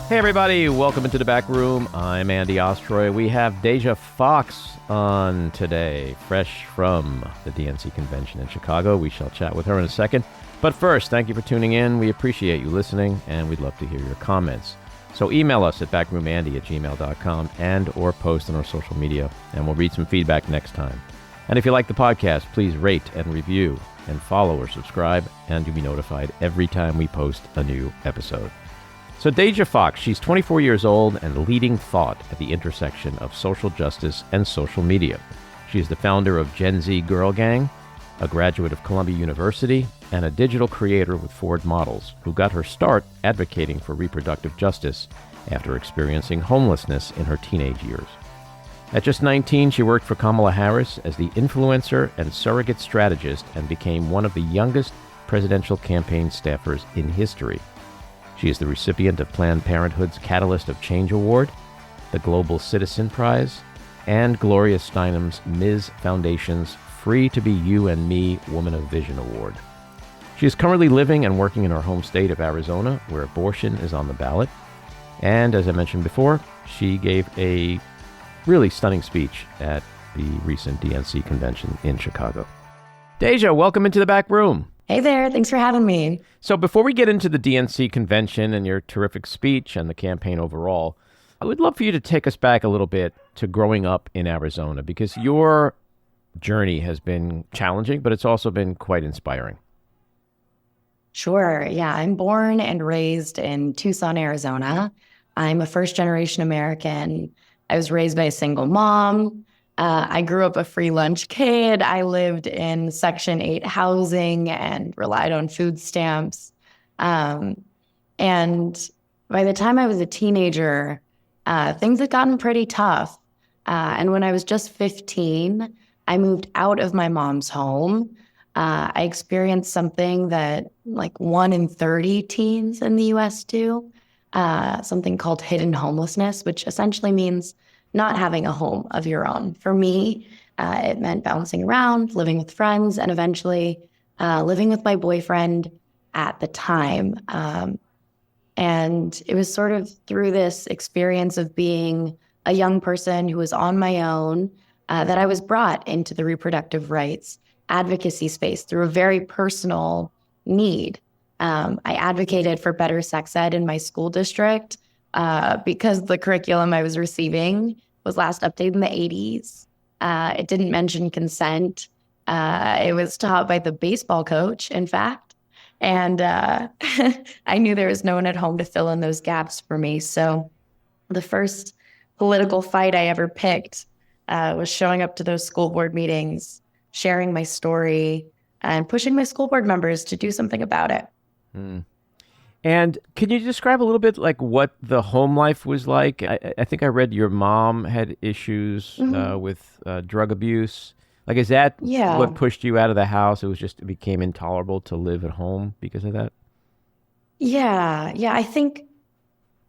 Hey everybody, welcome into the back room. I'm Andy Ostroy. We have Deja Foxx on today, fresh from the DNC convention in Chicago. We shall chat with her in a second. But first, thank you for tuning in. We appreciate you listening, and we'd love to hear your comments. So email us at backroomandy@gmail.com and or post on our social media, and we'll read some feedback next time. And if you like the podcast, please rate and review and follow or subscribe, and you'll be notified every time we post a new episode. So Deja Foxx, she's 24 years old and leading thought at the intersection of social justice and social media. She is the founder of Gen Z Girl Gang, a graduate of Columbia University, and a digital creator with Ford Models, who got her start advocating for reproductive justice after experiencing homelessness in her teenage years. At just 19, she worked for Kamala Harris as the Influencer and Surrogate Strategist and became one of the youngest presidential campaign staffers in history. She is the recipient of Planned Parenthood's Catalyst of Change Award, the Global Citizen Prize, and Gloria Steinem's Ms. Foundation's Free to Be You and Me Woman of Vision Award. She is currently living and working in her home state of Arizona, where abortion is on the ballot. And as I mentioned before, she gave a really stunning speech at the recent DNC convention in Chicago. Deja, welcome into the back room. Hey there, thanks for having me. So before we get into the DNC convention and your terrific speech and the campaign overall, I would love for you to take us back a little bit to growing up in Arizona, because your journey has been challenging, but it's also been quite inspiring. Sure, yeah, I'm born and raised in Tucson, Arizona. I'm a first-generation American. I was raised by a single mom. I grew up a free lunch kid. I lived in Section 8 housing and relied on food stamps. And by the time I was a teenager, things had gotten pretty tough. And when I was just 15, I moved out of my mom's home. I experienced something that like 1 in 30 teens in the U.S. do, something called hidden homelessness, which essentially means not having a home of your own. For me, it meant bouncing around, living with friends, and eventually living with my boyfriend at the time. And it was sort of through this experience of being a young person who was on my own that I was brought into the reproductive rights advocacy space through a very personal need. I advocated for better sex ed in my school district because the curriculum I was receiving was last updated in the 80s. It didn't mention consent. It was taught by the baseball coach, in fact. And I knew there was no one at home to fill in those gaps for me. So the first political fight I ever picked was showing up to those school board meetings, sharing my story, and pushing my school board members to do something about it. Mm. And can you describe a little bit like what the home life was like? I think I read your mom had issues with drug abuse. Like, is that what pushed you out of the house? It became intolerable to live at home because of that? Yeah. I think,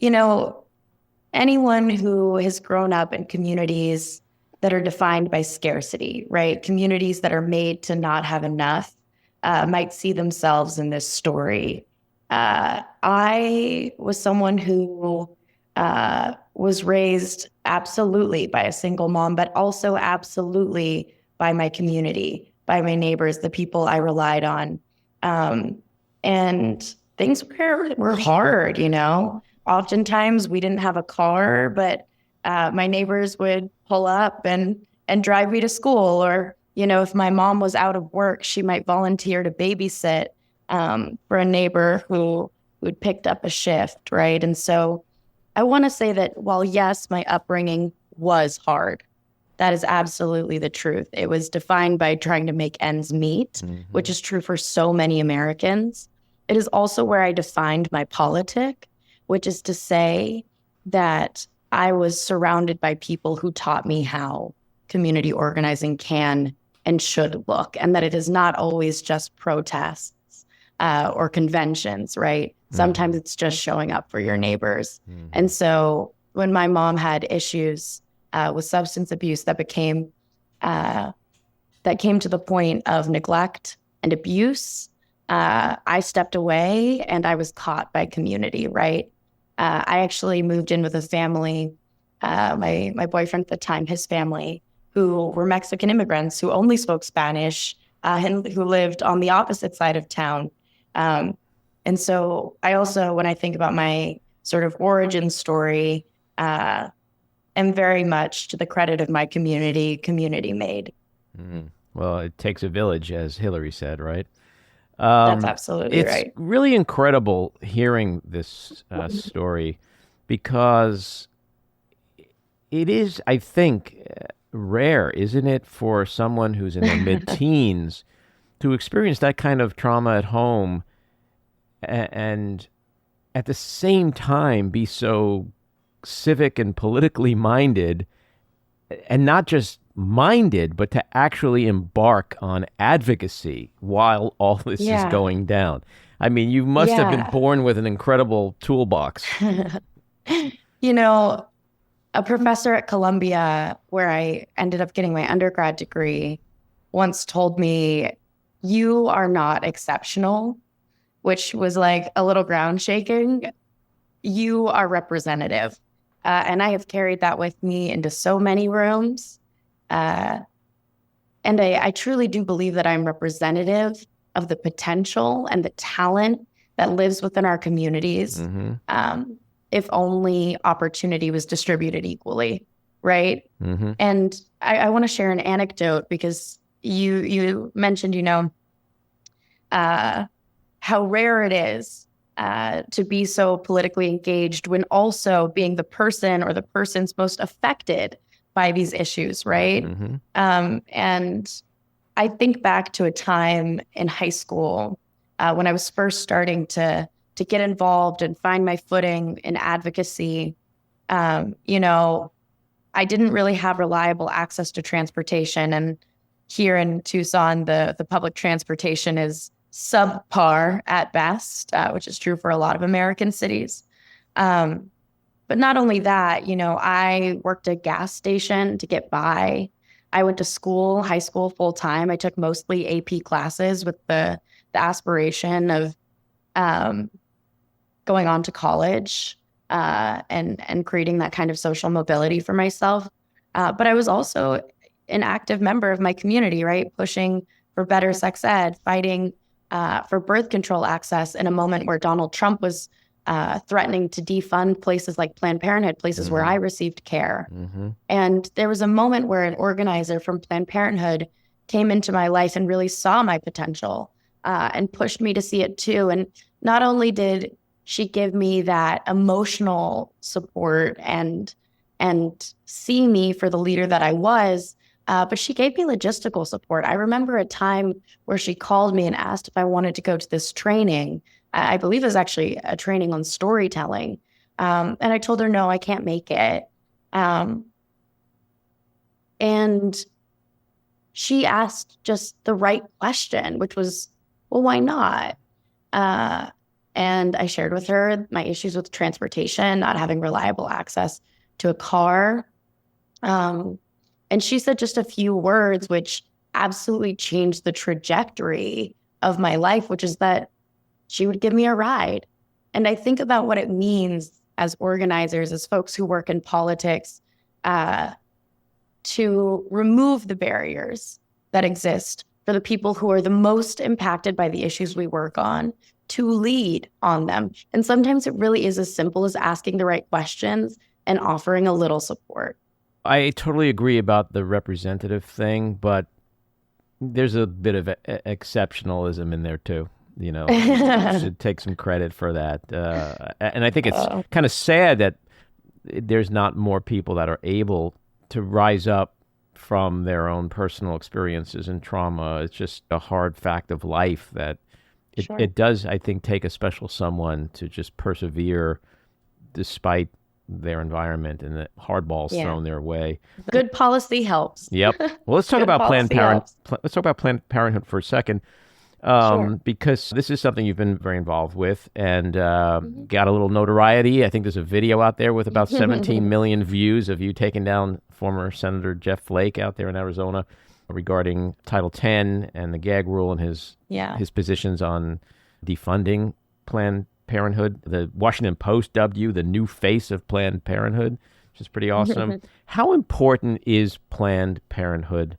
anyone who has grown up in communities that are defined by scarcity, right? Communities that are made to not have enough might see themselves in this story. I was someone who was raised absolutely by a single mom, but also absolutely by my community, by my neighbors, the people I relied on. And things were hard, Oftentimes we didn't have a car, but my neighbors would pull up and drive me to school. Or, if my mom was out of work, she might volunteer to babysit for a neighbor who'd picked up a shift, right? And so I want to say that while, yes, my upbringing was hard, that is absolutely the truth. It was defined by trying to make ends meet, which is true for so many Americans. It is also where I defined my politic, which is to say that I was surrounded by people who taught me how community organizing can and should look, and that it is not always just protests or conventions, right? Sometimes it's just showing up for your neighbors. And so when my mom had issues with substance abuse that came to the point of neglect and abuse, I stepped away and I was caught by community, right? I actually moved in with a family, my boyfriend at the time, his family, who were Mexican immigrants who only spoke Spanish and who lived on the opposite side of town. And so I also, when I think about my sort of origin story, am very much to the credit of my community made. Well, it takes a village, as Hillary said, right? That's absolutely right. It's really incredible hearing this story because it is, I think, rare, isn't it, for someone who's in their mid-teens to experience that kind of trauma at home and at the same time be so civic and politically minded, and not just minded, but to actually embark on advocacy while all this is going down. I mean, you must have been born with an incredible toolbox. You know, a professor at Columbia, where I ended up getting my undergrad degree, once told me, "You are not exceptional," which was like a little ground shaking. You are representative. And I have carried that with me into so many rooms. And I truly do believe that I'm representative of the potential and the talent that lives within our communities. If only opportunity was distributed equally, right? And I want to share an anecdote because you mentioned, how rare it is to be so politically engaged when also being the person or the persons most affected by these issues, right? And I think back to a time in high school when I was first starting to get involved and find my footing in advocacy. I didn't really have reliable access to transportation, and here in Tucson, the public transportation is subpar at best, which is true for a lot of American cities. But not only that, I worked at a gas station to get by. I went to school, high school, full time. I took mostly AP classes with the aspiration of going on to college and creating that kind of social mobility for myself. But I was also an active member of my community, right? Pushing for better sex ed, fighting for birth control access in a moment where Donald Trump was threatening to defund places like Planned Parenthood, places where I received care. And there was a moment where an organizer from Planned Parenthood came into my life and really saw my potential and pushed me to see it too. And not only did she give me that emotional support and see me for the leader that I was, but she gave me logistical support. I remember a time where she called me and asked if I wanted to go to this training. I believe it was actually a training on storytelling. And I told her, no, I can't make it. And she asked just the right question, which was, well, why not? And I shared with her my issues with transportation, not having reliable access to a car. And she said just a few words, which absolutely changed the trajectory of my life, which is that she would give me a ride. And I think about what it means as organizers, as folks who work in politics, to remove the barriers that exist for the people who are the most impacted by the issues we work on, to lead on them. And sometimes it really is as simple as asking the right questions and offering a little support. I totally agree about the representative thing, but there's a bit of exceptionalism in there too. You should take some credit for that. And I think it's kind of sad that there's not more people that are able to rise up from their own personal experiences and trauma. It's just a hard fact of life that it does, I think, take a special someone to just persevere despite their environment and the hardballs thrown their way. Good policy helps. Yep. Well, let's talk about Planned Parenthood for a second, because this is something you've been very involved with and got a little notoriety. I think there's a video out there with about 17 million views of you taking down former Senator Jeff Flake out there in Arizona regarding Title X and the gag rule and his positions on defunding Planned Parenthood. The Washington Post dubbed you the new face of Planned Parenthood, which is pretty awesome. How important is Planned Parenthood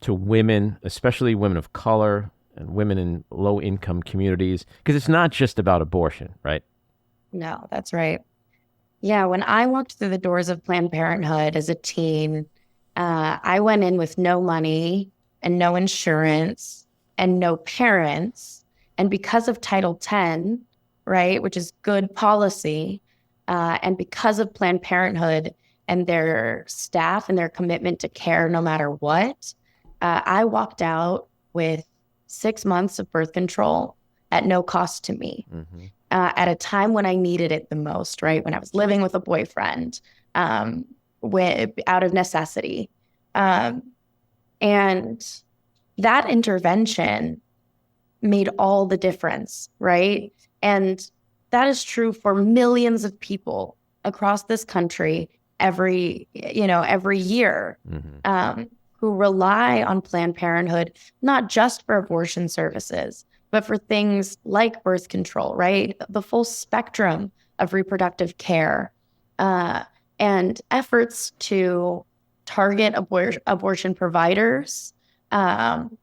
to women, especially women of color and women in low-income communities? Because it's not just about abortion, right? No, that's right. Yeah, when I walked through the doors of Planned Parenthood as a teen, I went in with no money and no insurance and no parents. And because of Title X, right, which is good policy, and because of Planned Parenthood and their staff and their commitment to care no matter what, I walked out with 6 months of birth control at no cost to me. Mm-hmm. At a time when I needed it the most, right? When I was living with a boyfriend, out of necessity. And that intervention made all the difference, right? And that is true for millions of people across this country every year, mm-hmm. Who rely on Planned Parenthood, not just for abortion services, but for things like birth control, right? The full spectrum of reproductive care, and efforts to target abortion providers, abortion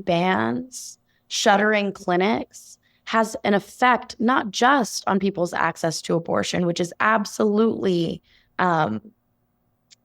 bans, shuttering clinics has an effect not just on people's access to abortion, which is absolutely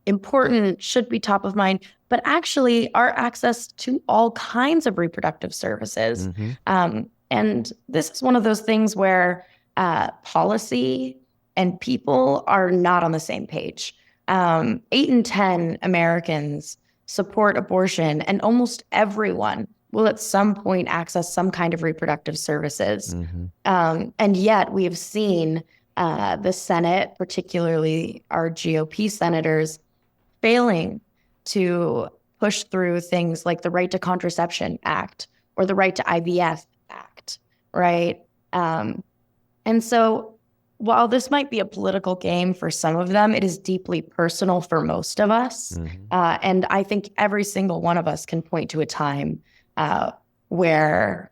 important, should be top of mind, but actually our access to all kinds of reproductive services. Mm-hmm. And this is one of those things where policy and people are not on the same page. 8 in 10 Americans support abortion, and almost everyone will at some point access some kind of reproductive services. Mm-hmm. And yet we have seen the Senate, particularly our GOP senators, failing to push through things like the Right to Contraception Act or the Right to IVF Act, right? And so while this might be a political game for some of them, it is deeply personal for most of us. Mm-hmm. And I think every single one of us can point to a time where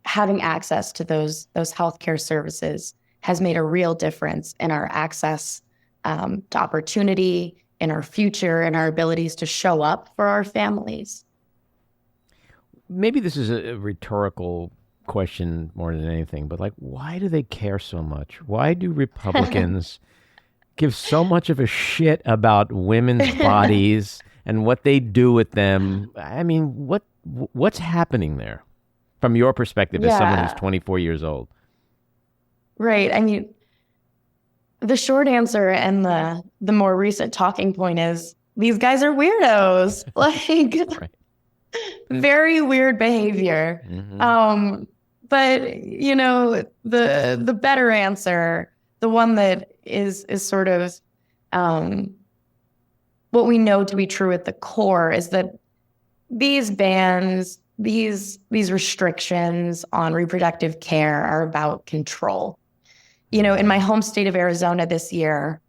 having access to those healthcare services has made a real difference in our access to opportunity, in our future, and our abilities to show up for our families. Maybe this is a rhetorical question more than anything, but why do they care so much? Why do Republicans give so much of a shit about women's bodies and what they do with them? I mean, what's happening there from your perspective as someone who's 24 years old? Right. I mean, the short answer and the more recent talking point is these guys are weirdos. Right. Very weird behavior. Mm-hmm. But the better answer, the one that is sort of what we know to be true at the core, is that these bans, these restrictions on reproductive care are about control. In my home state of Arizona this year,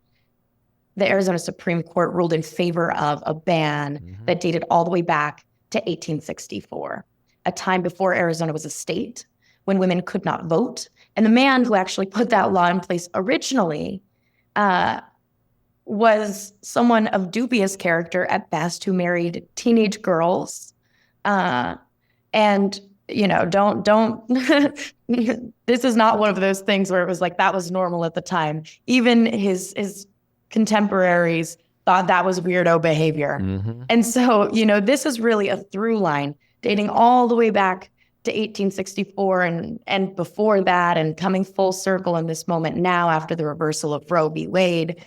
the Arizona Supreme Court ruled in favor of a ban mm-hmm. that dated all the way back to 1864, a time before Arizona was a state, when women could not vote. And the man who actually put that law in place originally was someone of dubious character at best, who married teenage girls. And don't this is not one of those things where it was that was normal at the time. Even his contemporaries thought that was weirdo behavior. Mm-hmm. And so, this is really a through line dating all the way back to 1864 and before that, and coming full circle in this moment now after the reversal of Roe v. Wade,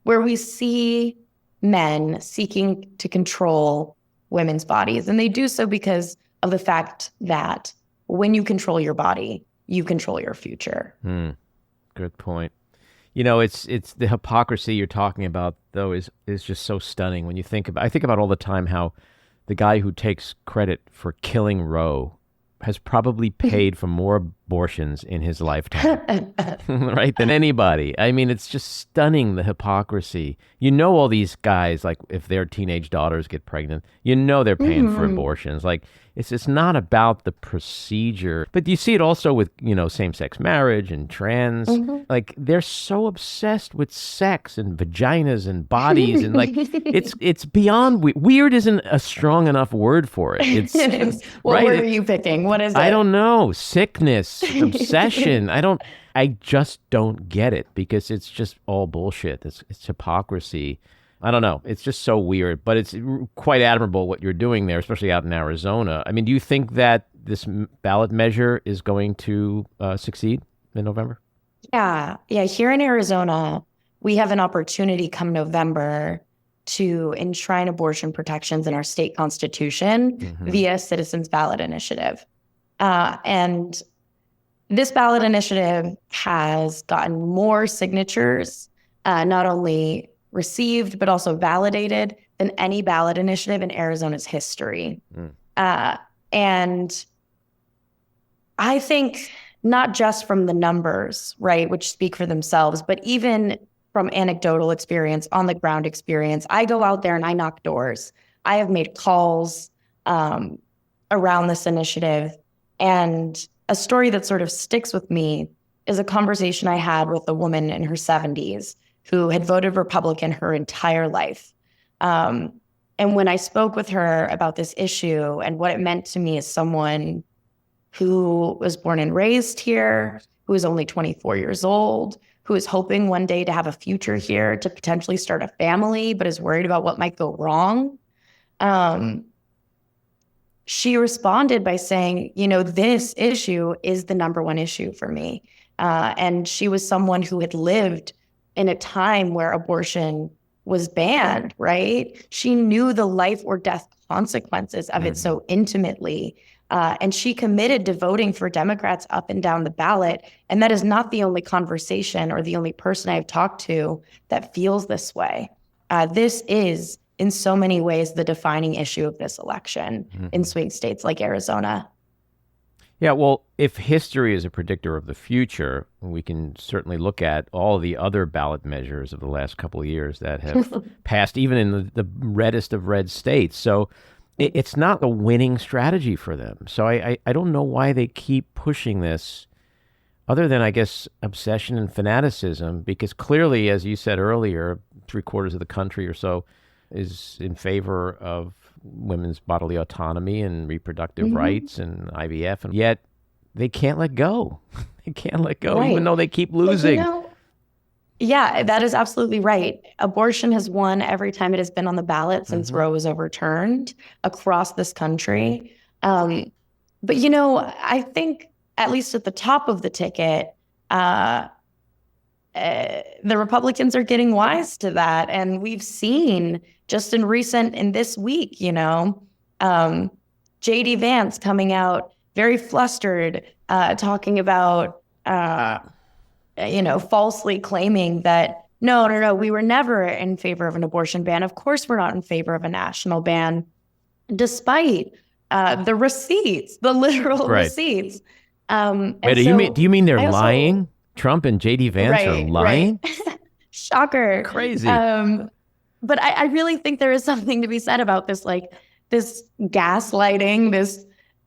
where we see men seeking to control women's bodies. And they do so because of the fact that when you control your body, you control your future. Good point. It's the hypocrisy you're talking about, though, is just so stunning when you I think about all the time how the guy who takes credit for killing Roe has probably paid for more abortions in his lifetime, right, than anybody. I mean, it's just stunning, the hypocrisy. You know, all these guys, like if their teenage daughters get pregnant, you know they're paying for abortions. Like, it's just not about the procedure. But you see it also with, you know, same-sex marriage and trans. Like, they're so obsessed with sex and vaginas and bodies. And like, it's beyond weird isn't a strong enough word for it. It's what right? word are you picking? What is it? I don't know. Sickness, obsession. I just don't get it, because it's just all bullshit. It's hypocrisy. I don't know. It's just so weird, but it's quite admirable what you're doing there, especially out in Arizona. I mean, do you think that this ballot measure is going to succeed in November? Yeah. Here in Arizona, we have an opportunity come November to enshrine abortion protections in our state constitution via Citizens Ballot Initiative. And this ballot initiative has gotten more signatures, not only received, but also validated than any ballot initiative in Arizona's history. And I think not just from the numbers, right, which speak for themselves, but even from anecdotal experience, on the ground experience, I go out there and I knock doors. I have made calls around this initiative. And a story that sort of sticks with me is a conversation I had with a woman in her 70s who had voted Republican her entire life. And when I spoke with her about this issue and what it meant to me as someone who was born and raised here, who is only 24 years old, who is hoping one day to have a future here, to potentially start a family, but is worried about what might go wrong, she responded by saying, you know, this issue is the number one issue for me. And she was someone who had lived in a time where abortion was banned, right? She knew the life or death consequences of it so intimately. And she committed to voting for Democrats up and down the ballot. And that is not the only conversation or the only person I've talked to that feels this way. This is, in so many ways, the defining issue of this election in swing states like Arizona. Yeah, well, if history is a predictor of the future, we can certainly look at all the other ballot measures of the last couple of years that have passed, even in the reddest of red states. So it's not a winning strategy for them. So I don't know why they keep pushing this, other than, I guess, obsession and fanaticism, because clearly, as you said earlier, 3/4 of the country or so is in favor of women's bodily autonomy and reproductive rights and IVF, and yet they can't let go. They can't let go, right, even though they keep losing. Yeah, that is absolutely right. Abortion has won every time it has been on the ballot since Roe was overturned across this country. But, you know, I think at least at the top of the ticket, the Republicans are getting wise to that. And we've seen just in this week, you know, J.D. Vance coming out very flustered, talking about, falsely claiming that, no, we were never in favor of an abortion ban. Of course, we're not in favor of a national ban, despite the receipts, the literal receipts. Wait, do you mean they're lying? Trump and J.D. Vance are lying? Right. Shocker. Crazy. But I really think there is something to be said about this, like this gaslighting, this,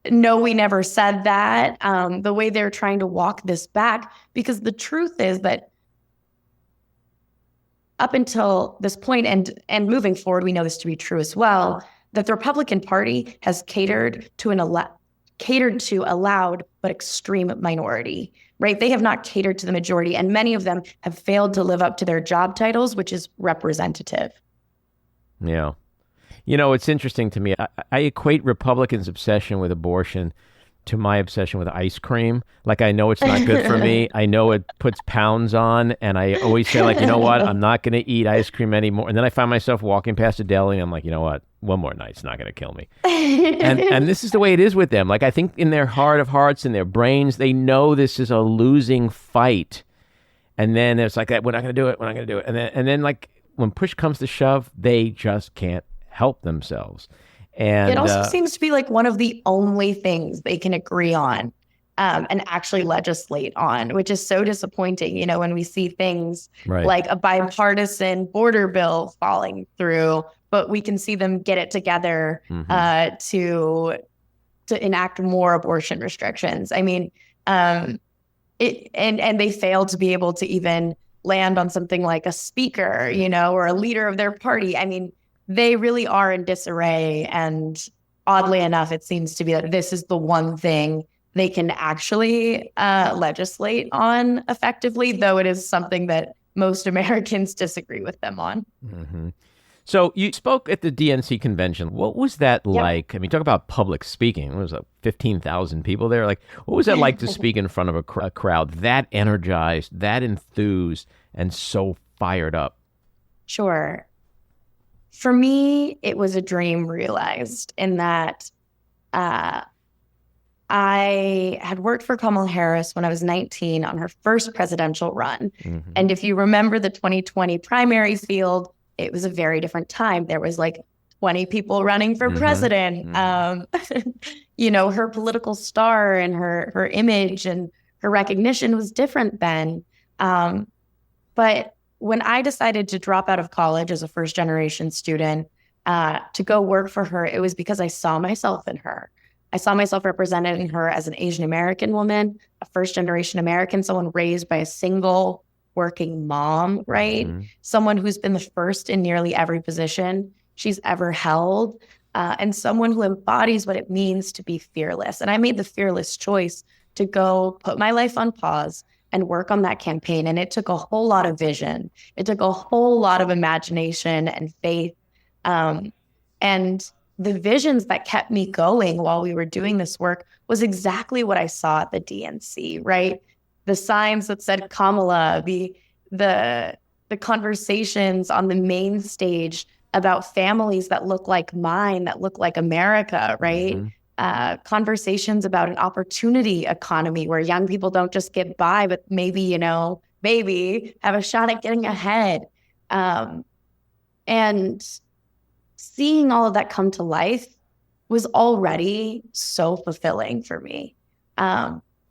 no, we never said that, the way they're trying to walk this back, because the truth is that up until this point and moving forward, we know this to be true as well, that the Republican Party has catered to a loud but extreme minority, right? They have not catered to the majority, and many of them have failed to live up to their job titles, which is representative. Yeah. You know, it's interesting to me. I equate Republicans' obsession with abortion to my obsession with ice cream. Like, I know it's not good for me. I know it puts pounds on. And I always say, like, you know what? I'm not going to eat ice cream anymore. And then I find myself walking past a deli and I'm like, you know what? One more night's not going to kill me. And this is the way it is with them. Like, I think in their heart of hearts, in their brains, they know this is a losing fight. And then it's like, we're not going to do it. We're not going to do it. And then like, when push comes to shove, they just can't help themselves. And it also seems to be like one of the only things they can agree on and actually legislate on, which is so disappointing, when we see things Right. like a bipartisan border bill falling through, but we can see them get it together to enact more abortion restrictions. I mean, and they failed to be able to even land on something like a speaker, or a leader of their party. I mean, they really are in disarray. And oddly enough, it seems to be that this is the one thing they can actually legislate on effectively, though it is something that most Americans disagree with them on. Mm-hmm. So you spoke at the DNC convention. What was that like? I mean, talk about public speaking. What was it, 15,000 people there? Like, what was that like to speak in front of a crowd that energized, that enthused, and so fired up? Sure. For me, it was a dream realized in that I had worked for Kamala Harris when I was 19 on her first presidential run. Mm-hmm. And if you remember the 2020 primaries field, it was a very different time. There was like 20 people running for president. Mm-hmm. Her political star and her image and her recognition was different then. But when I decided to drop out of college as a first generation student to go work for her, it was because I saw myself in her. I saw myself represented in her as an Asian American woman, a first generation American, someone raised by a single working mom, right? Mm-hmm. Someone who's been the first in nearly every position she's ever held, and someone who embodies what it means to be fearless. And I made the fearless choice to go put my life on pause and work on that campaign. And it took a whole lot of vision. It took a whole lot of imagination and faith. And the visions that kept me going while we were doing this work was exactly what I saw at the DNC, right? The signs that said Kamala, the conversations on the main stage about families that look like mine, that look like America, right? Mm-hmm. Conversations about an opportunity economy where young people don't just get by, but maybe have a shot at getting ahead. And seeing all of that come to life was already so fulfilling for me.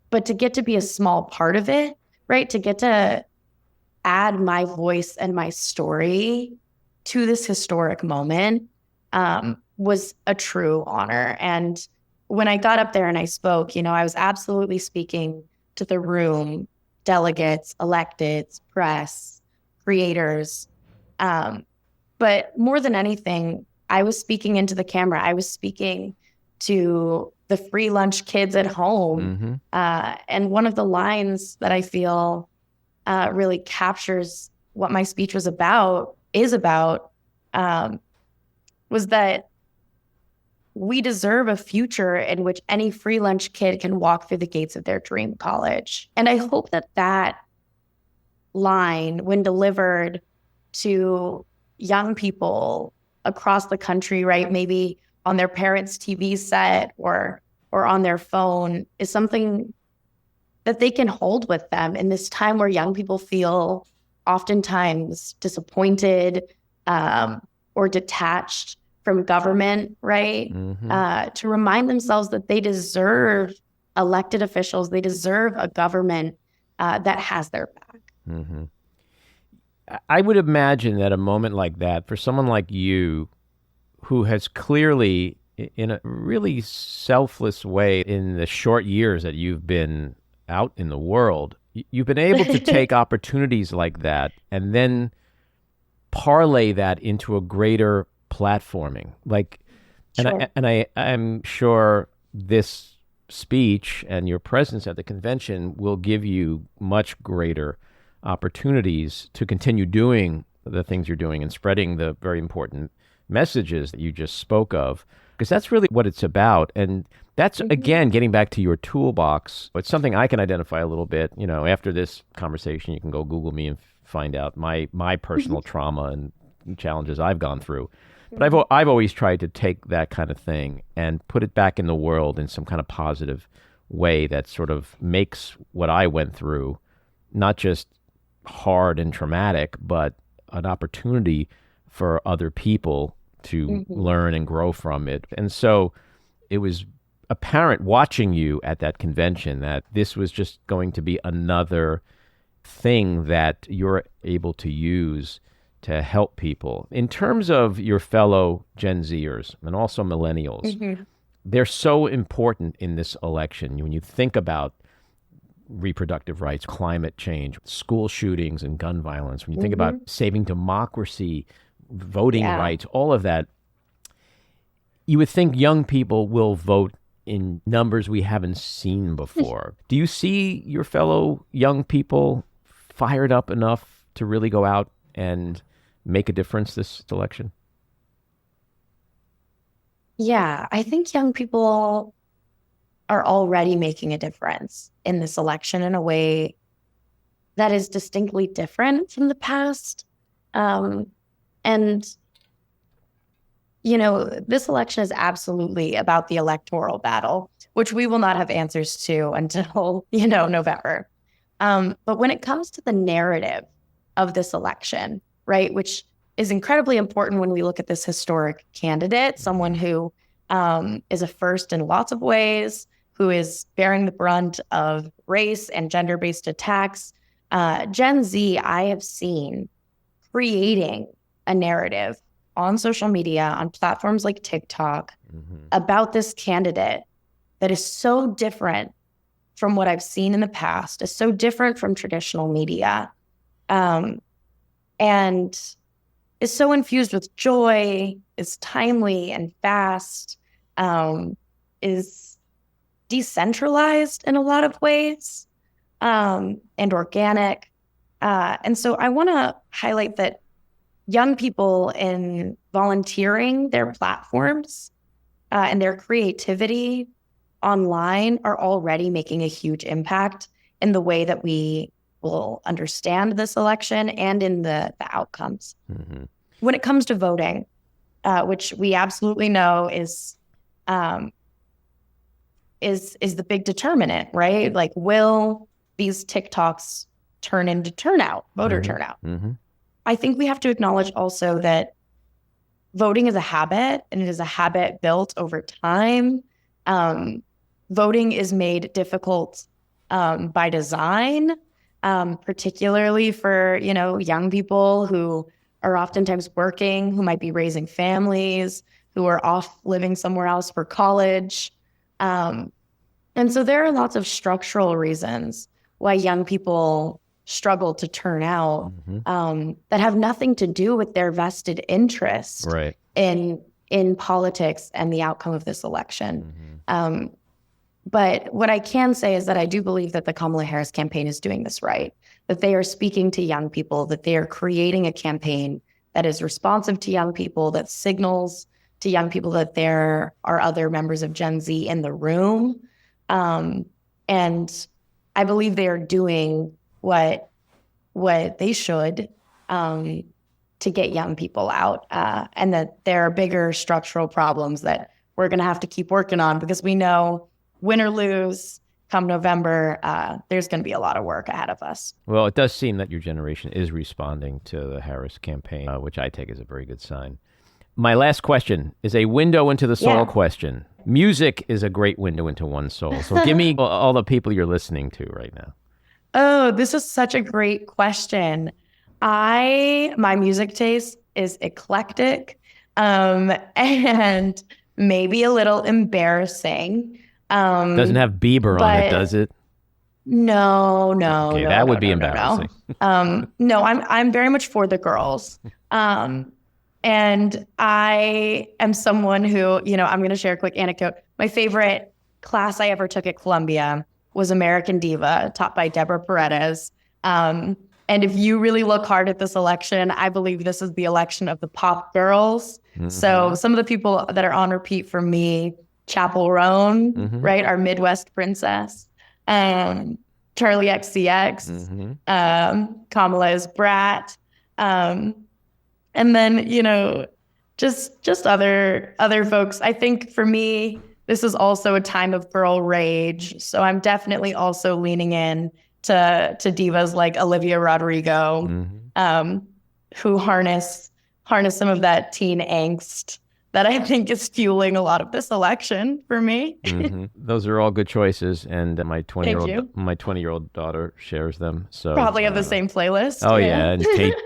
But to get to be a small part of it, right? To get to add my voice and my story to this historic moment was a true honor. And when I got up there and I spoke, I was absolutely speaking to the room, delegates, electeds, press, creators. But more than anything, I was speaking into the camera. I was speaking to the free lunch kids at home. Mm-hmm. And one of the lines that I feel really captures what my speech was about, was that we deserve a future in which any free lunch kid can walk through the gates of their dream college. And I hope that line, when delivered to young people across the country, right, maybe on their parents' TV set or on their phone, is something that they can hold with them in this time where young people feel oftentimes disappointed or detached from government, right? Mm-hmm. To remind themselves that they deserve elected officials, they deserve a government that has their back. Mm-hmm. I would imagine that a moment like that, for someone like you, who has clearly, in a really selfless way, in the short years that you've been out in the world, you've been able to take opportunities like that and then parlay that into a greater platforming. Like, sure. I'm sure this speech and your presence at the convention will give you much greater opportunities to continue doing the things you're doing and spreading the very important messages that you just spoke of, because that's really what it's about. And that's, again, getting back to your toolbox. It's something I can identify a little bit. After this conversation, you can go Google me and find out my personal trauma and challenges I've gone through. But I've always tried to take that kind of thing and put it back in the world in some kind of positive way that sort of makes what I went through not just hard and traumatic, but an opportunity for other people to learn and grow from it. And so it was apparent watching you at that convention that this was just going to be another thing that you're able to use to help people. In terms of your fellow Gen Zers and also millennials, they're so important in this election. When you think about reproductive rights, climate change, school shootings and gun violence, when you think about saving democracy, voting rights, all of that, you would think young people will vote in numbers we haven't seen before. Do you see your fellow young people fired up enough to really go out and make a difference this election? Yeah, I think young people are already making a difference in this election in a way that is distinctly different from the past. And, you know, this election is absolutely about the electoral battle, which we will not have answers to until, you know, November. But when it comes to the narrative of this election, right, which is incredibly important when we look at this historic candidate, someone who is a first in lots of ways, who is bearing the brunt of race and gender-based attacks. Gen Z, I have seen creating a narrative on social media, on platforms like TikTok, about this candidate that is so different from what I've seen in the past, is so different from traditional media, and is so infused with joy, is timely and fast, is decentralized in a lot of ways, and organic. And so I want to highlight that young people in volunteering their platforms and their creativity online are already making a huge impact in the way that we will understand this election and in the outcomes. When it comes to voting, which we absolutely know is the big determinant, right? Like, will these TikToks turn into turnout, voter turnout? I think we have to acknowledge also that voting is a habit, and it is a habit built over time. Voting is made difficult by design, particularly for, you know, young people who are oftentimes working, who might be raising families, who are off living somewhere else for college. And so there are lots of structural reasons why young people struggle to turn out, that have nothing to do with their vested interest in politics and the outcome of this election. But what I can say is that I do believe that the Kamala Harris campaign is doing this right, that they are speaking to young people, that they are creating a campaign that is responsive to young people, that signals to young people that there are other members of Gen Z in the room. And I believe they are doing what they should to get young people out, and that there are bigger structural problems that we're going to have to keep working on, because we know, win or lose, come November, there's going to be a lot of work ahead of us. Well, it does seem that your generation is responding to the Harris campaign, which I take as a very good sign. My last question is a window into the soul question. Music is a great window into one's soul. So give me all the people you're listening to right now. Oh, this is such a great question. My music taste is eclectic, and maybe a little embarrassing. Doesn't have Bieber on it, does it? No. Okay, that would be embarrassing. No, I'm very much for the girls. And I am someone who, you know, I'm going to share a quick anecdote. My favorite class I ever took at Columbia was American Diva, taught by Deborah Paredes. And if you really look hard at this election, I believe this is the election of the pop girls. So some of the people that are on repeat for me, Chappell Roan, right, our Midwest princess, Charlie XCX, Kamala is Brat, and then, you know, just other folks. I think for me, this is also a time of girl rage. So I'm definitely also leaning in to divas like Olivia Rodrigo, who harness some of that teen angst that I think is fueling a lot of this election for me. Those are all good choices, and my Thank you. 20-year-old daughter shares them. So Probably have the same playlist. Oh yeah, and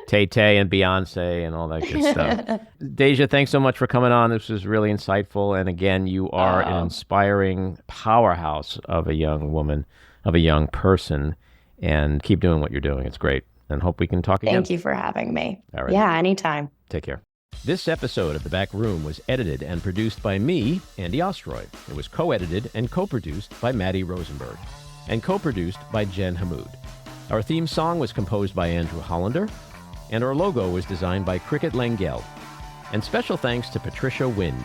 Tay and Beyonce and all that good stuff. Deja, thanks so much for coming on. This was really insightful, and again, you are an inspiring powerhouse of a young woman, of a young person, and keep doing what you're doing. It's great, and hope we can talk again. Thank you for having me. All right. Yeah, anytime. Take care. This episode of The Back Room was edited and produced by me, Andy Ostroy. It was co-edited and co-produced by Matty Rosenberg, and co-produced by Jen Hammoud. Our theme song was composed by Andrew Hollander, and our logo was designed by Cricket Lengyel. And special thanks to Patricia Wind.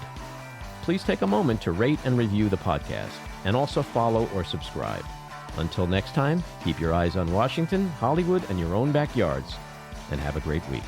Please take a moment to rate and review the podcast, and also follow or subscribe. Until next time, keep your eyes on Washington, Hollywood, and your own backyards, and have a great week.